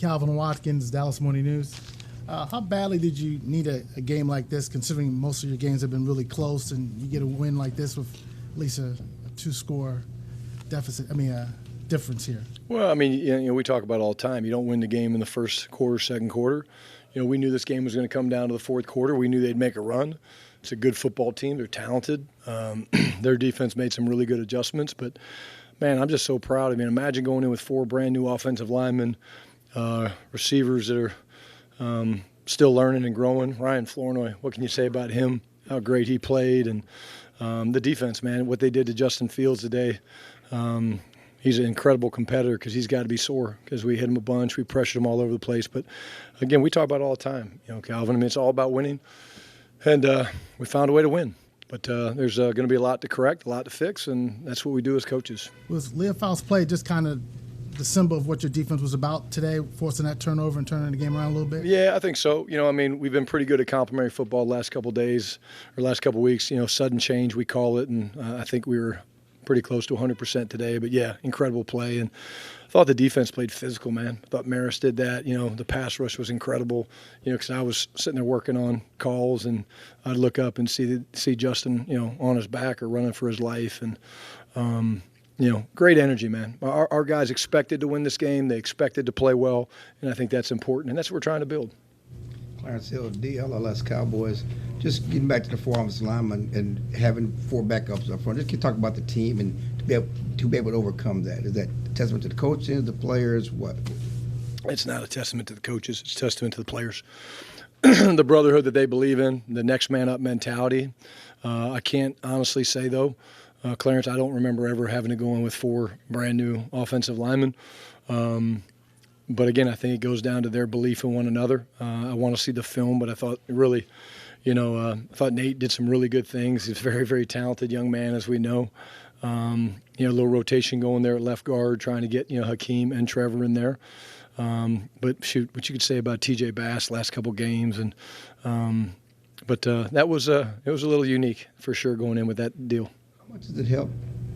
Calvin Watkins, Dallas Morning News. How badly did you need a game like this, considering most of your games have been really close, and you get a win like this with at least a two-score difference here? Well, I mean, we talk about it all the time. You don't win the game in the first quarter, second quarter. We knew this game was going to come down to the fourth quarter. We knew they'd make a run. It's a good football team. They're talented. Their defense made some really good adjustments. But, man, I'm just so proud. I mean, imagine going in with 4 brand-new offensive linemen, receivers that are still learning and growing. Ryan Flournoy, what can you say about him, how great he played? And the defense, man, what they did to Justin Fields today, he's an incredible competitor because he's got to be sore because we hit him a bunch. We pressured him all over the place. But, again, we talk about it all the time, Calvin. I mean, it's all about winning. And we found a way to win. But there's going to be a lot to correct, a lot to fix, and that's what we do as coaches. Was Leah Faust's play just kind of the symbol of what your defense was about today, forcing that turnover and turning the game around a little bit? Yeah, I think so. We've been pretty good at complimentary football the last couple of days or last couple of weeks. Sudden change, we call it, and I think we were pretty close to 100% today. But, yeah, incredible play. And I thought the defense played physical, man. I thought Maris did that. The pass rush was incredible, because I was sitting there working on calls, and I'd look up and see Justin, on his back or running for his life. And, great energy, man. Our guys expected to win this game. They expected to play well, and I think that's important, and that's what we're trying to build. Clarence Hill, DALvsNYJ Cowboys. Just getting back to the 4 offensive linemen and having 4 backups up front. Just can you talk about the team and to be able to overcome that? Is that a testament to the coaches, the players, what? It's not a testament to the coaches. It's a testament to the players. The brotherhood that they believe in, the next man up mentality. I can't honestly say, though, Clarence, I don't remember ever having to go in with 4 brand-new offensive linemen. But, again, I think it goes down to their belief in one another. I want to see the film, but I thought really, I thought Nate did some really good things. He's a very, very talented young man, as we know. A little rotation going there at left guard, trying to get, Hakeem and Trevor in there. But, shoot, what you could say about T.J. Bass last couple games. And but that was it was a little unique for sure going in with that deal. How much does it help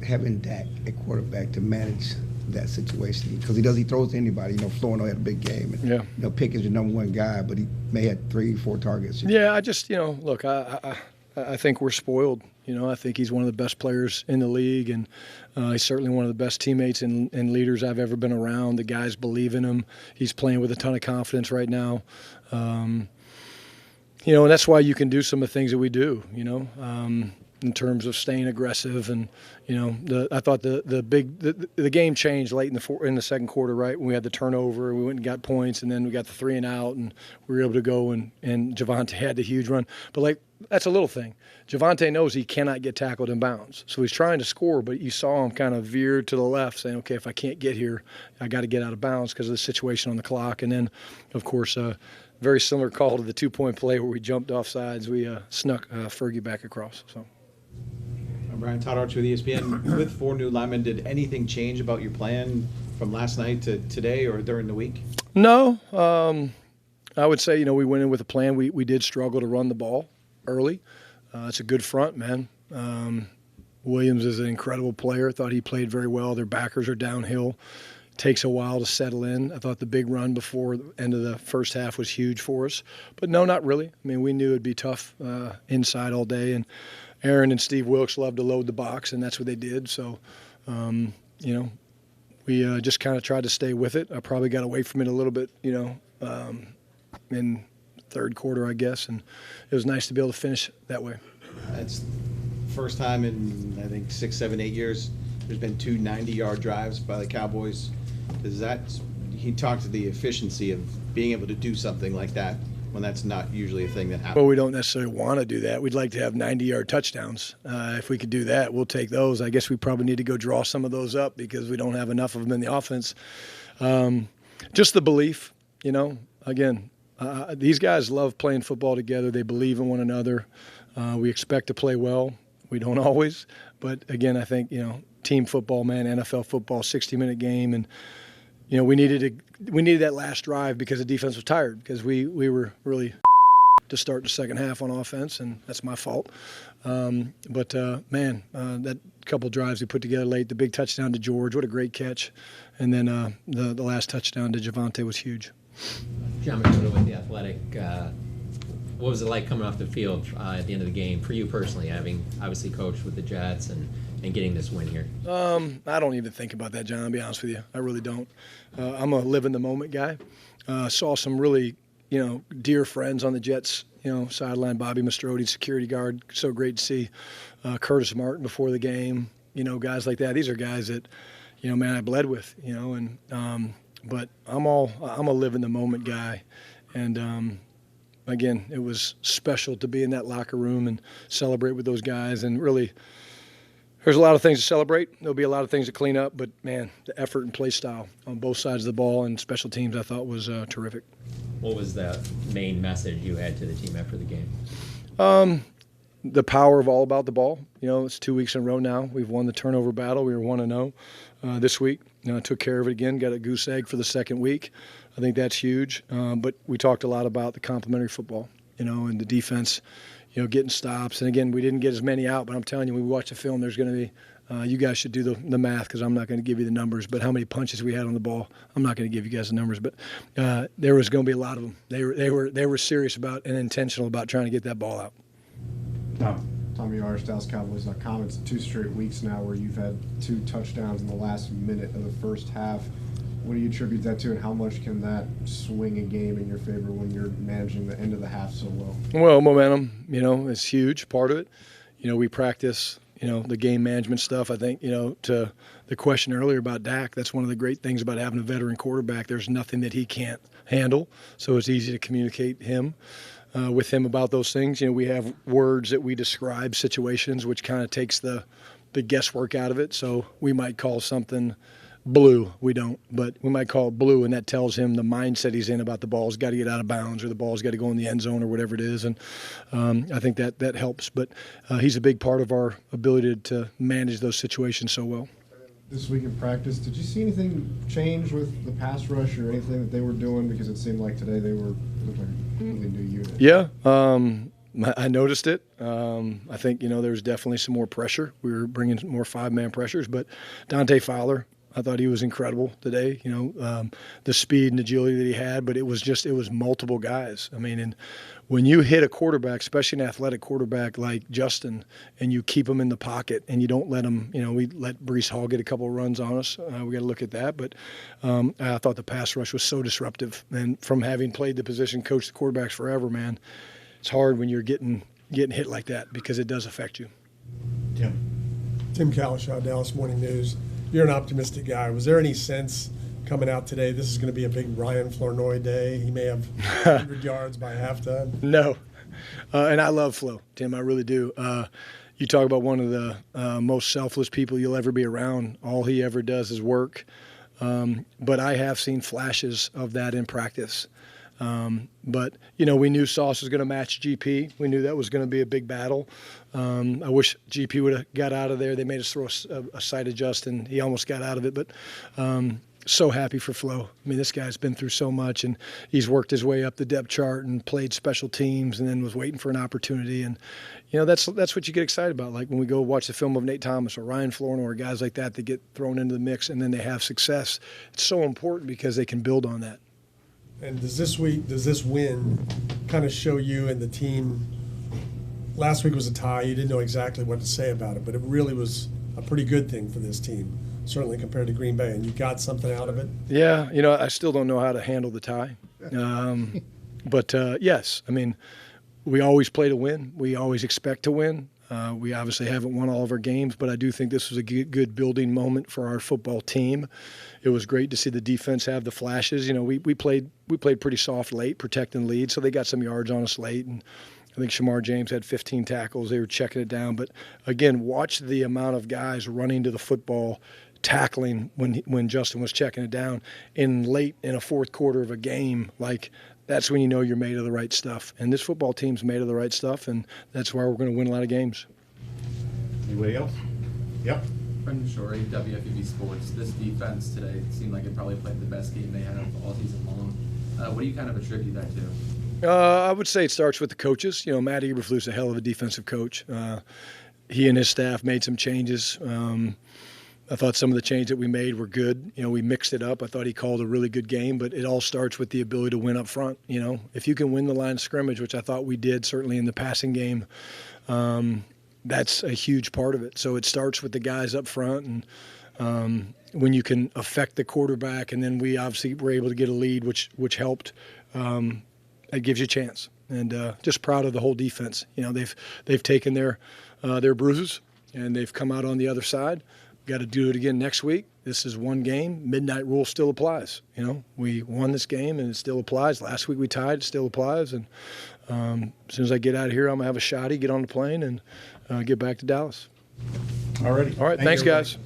having Dak at quarterback to manage that situation? Because he throws to anybody. Flournoy had a big game. And, yeah. Pickett's your number 1 guy, but he may have 3-4 targets. Yeah, I just, look, I think we're spoiled. I think he's one of the best players in the league, and he's certainly one of the best teammates and leaders I've ever been around. The guys believe in him. He's playing with a ton of confidence right now. And that's why you can do some of the things that we do, in terms of staying aggressive. And, I thought the game changed late in the second quarter, right, when we had the turnover. We went and got points, and then we got the 3 and out, and we were able to go, and Javonte had the huge run. But, that's a little thing. Javonte knows he cannot get tackled in bounds. So he's trying to score, but you saw him kind of veer to the left, saying, okay, if I can't get here, I got to get out of bounds because of the situation on the clock. And then, of course, very similar call to the 2-point play where we jumped off sides. We snuck Fergie back across. So. Brian, Todd Archer with ESPN. With 4 new linemen, did anything change about your plan from last night to today or during the week? No. I would say, we went in with a plan. We did struggle to run the ball early. It's a good front, man. Williams is an incredible player. Thought he played very well. Their backers are downhill. Takes a while to settle in. I thought the big run before the end of the first half was huge for us. But no, not really. I mean, we knew it'd be tough inside all day. And Aaron and Steve Wilkes love to load the box, and that's what they did. So, we just kind of tried to stay with it. I probably got away from it a little bit, in third quarter, I guess, and it was nice to be able to finish that way. It's first time in, I think, 6, 7, 8 years there's been 2 90-yard drives by the Cowboys. He talked to the efficiency of being able to do something like that when that's not usually a thing that happens. Well, we don't necessarily want to do that. We'd like to have 90-yard touchdowns. If we could do that, we'll take those. I guess we probably need to go draw some of those up because we don't have enough of them in the offense. Just the belief, again, these guys love playing football together. They believe in one another. We expect to play well. We don't always. But, again, I think, team football, man, NFL football, 60-minute game. And, we needed that last drive because the defense was tired because we were really to start the second half on offense, and that's my fault. Man, that couple drives we put together late, the big touchdown to George, what a great catch. And then the last touchdown to Javonte was huge. John McDonough with The Athletic. What was it like coming off the field at the end of the game for you personally, having obviously coached with the Jets and getting this win here? I don't even think about that, John, I'll be honest with you. I really don't. I'm a live-in-the-moment guy. Saw some really, dear friends on the Jets, sideline. Bobby Mastrodi, security guard. So great to see Curtis Martin before the game, guys like that. These are guys that, man, I bled with, but I'm a live-in-the-moment guy. And, again, it was special to be in that locker room and celebrate with those guys. And really, there's a lot of things to celebrate. There'll be a lot of things to clean up. But, man, the effort and play style on both sides of the ball and special teams I thought was terrific. What was the main message you had to the team after the game? The power of all about the ball. It's 2 weeks in a row now. We've won the turnover battle. We were 1-0 this week. Took care of it again, got a goose egg for the second week. I think that's huge. But we talked a lot about the complementary football, and the defense, getting stops. And, again, we didn't get as many out, but I'm telling you, when we watch the film, there's going to be you guys should do the math because I'm not going to give you the numbers, but how many punches we had on the ball, I'm not going to give you guys the numbers. But there was going to be a lot of them. They were serious about and intentional about trying to get that ball out. Tommy Arsh, DALvsNYJ. It's 2 straight weeks now where you've had 2 touchdowns in the last minute of the first half. What do you attribute that to, and how much can that swing a game in your favor when you're managing the end of the half so well? Well, momentum, is huge, part of it. We practice, the game management stuff. I think, to the question earlier about Dak, that's one of the great things about having a veteran quarterback. There's nothing that he can't handle, so it's easy to communicate with him about those things. We have words that we describe situations, which kind of takes the guesswork out of it. So we might call something blue. We don't, but we might call it blue, and that tells him the mindset he's in about the ball's got to get out of bounds or the ball's got to go in the end zone or whatever it is. And I think that helps. But he's a big part of our ability to manage those situations so well. This week in practice, did you see anything change with the pass rush or anything that they were doing? Because it seemed like today they looked like a completely new unit. Yeah, I noticed it. I think, there's definitely some more pressure. We were bringing more 5-man pressures, but Dante Fowler, I thought he was incredible today, the speed and agility that he had, but it was multiple guys. I mean, and when you hit a quarterback, especially an athletic quarterback like Justin, and you keep him in the pocket and you don't let him, we let Breece Hall get a couple of runs on us. We got to look at that. But I thought the pass rush was so disruptive. And from having played the position, coached the quarterbacks forever, man, it's hard when you're getting hit like that because it does affect you. Tim Kalishaw, Dallas Morning News. You're an optimistic guy. Was there any sense coming out today this is going to be a big Ryan Flournoy day? He may have 100 yards by halftime. No. And I love Flo, Tim. I really do. You talk about one of the most selfless people you'll ever be around. All he ever does is work. But I have seen flashes of that in practice. But, we knew Sauce was going to match GP. We knew that was going to be a big battle. I wish GP would have got out of there. They made us throw a side adjust, and he almost got out of it. But so happy for Flo. I mean, this guy's been through so much, and he's worked his way up the depth chart and played special teams and then was waiting for an opportunity. And, that's what you get excited about. Like when we go watch the film of Nate Thomas or Ryan Flournoy or guys like that get thrown into the mix and then they have success. It's so important because they can build on that. And does this win kind of show you and the team? Last week was a tie. You didn't know exactly what to say about it, but it really was a pretty good thing for this team, certainly compared to Green Bay. And you got something out of it? Yeah, I still don't know how to handle the tie. But yes, I mean, we always play to win. We always expect to win. We obviously haven't won all of our games, but I do think this was a good building moment for our football team. It was great to see the defense have the flashes. We played pretty soft late, protecting lead, so they got some yards on us late. And I think Shamar James had 15 tackles. They were checking it down. But, again, watch the amount of guys running to the football, tackling when Justin was checking it down late in a fourth quarter of a game. Like, that's when you know you're made of the right stuff. And this football team's made of the right stuff, and that's why we're going to win a lot of games. Anybody else? Yep. Brendan Shorey, WFUV Sports. This defense today seemed like it probably played the best game they had all season long. What do you kind of attribute that to? I would say it starts with the coaches. You know, Matt Eberflus a hell of a defensive coach. He and his staff made some changes. I thought some of the changes that we made were good. You know, we mixed it up. I thought he called a really good game, but it all starts with the ability to win up front. You know, if you can win the line of scrimmage, which I thought we did, certainly in the passing game, that's a huge part of it. So it starts with the guys up front, and when you can affect the quarterback, and then we obviously were able to get a lead, which helped. It gives you a chance, and just proud of the whole defense. You know, they've taken their bruises, and they've come out on the other side. Got to do it again next week. This is one game. Midnight rule still applies. You know, we won this game and it still applies. Last week we tied, it still applies. And as soon as I get out of here, I'm gonna have a shotty, get on the plane, and get back to Dallas. All righty. All right, thanks, guys.